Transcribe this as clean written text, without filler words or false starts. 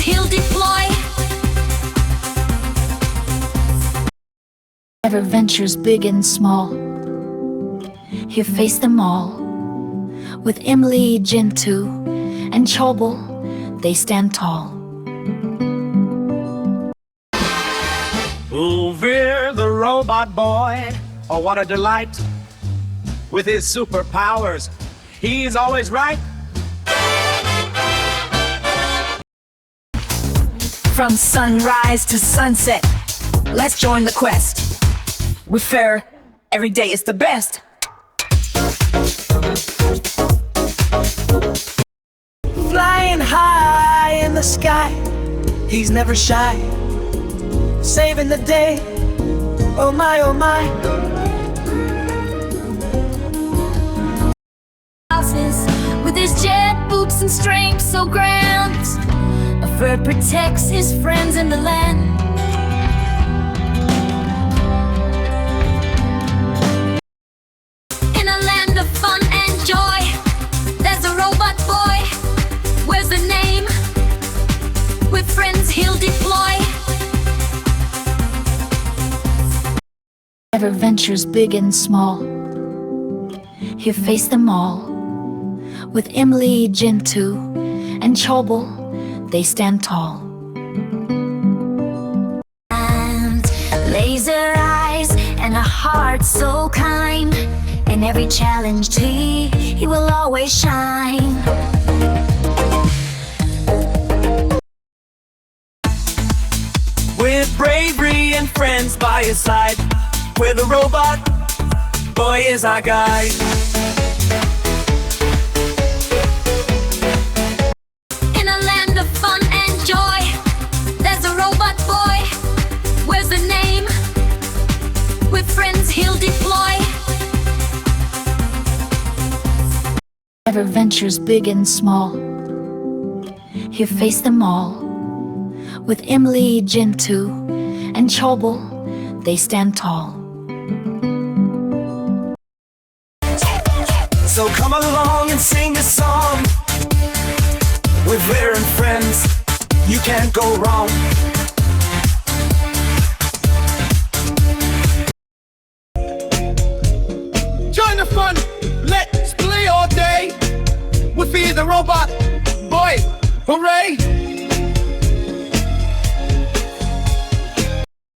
he'll deploy. Ever ventures big and small, he'll face them all. With Emily, Gentoo, and Chobel, they stand tall. Over the robot boy, oh what a delight. With his superpowers, he's always right. From sunrise to sunset, let's join the quest. With fair, every day is the best. Flying high in the sky, he's never shy. Saving the day, oh my, oh my. With his jet boots and strength so grand, a fur protects his friends in the land. In a land of fun and joy, there's a robot boy. Where's the name? With friends he'll deploy. Ever ventures big and small, he'll face them all. With Emily, Gentoo, and Chobel, they stand tall. And laser eyes and a heart so kind. In every challenge he will always shine. With bravery and friends by his side, where the robot boy is our guide. In a land of fun and joy, there's a robot boy. Where's the name? With friends he'll deploy. Ever ventures big and small, he'll face them all. With Emily, Gentoo, and Chobel, they stand tall. So come along and sing a song. With Rare and friends, you can't go wrong.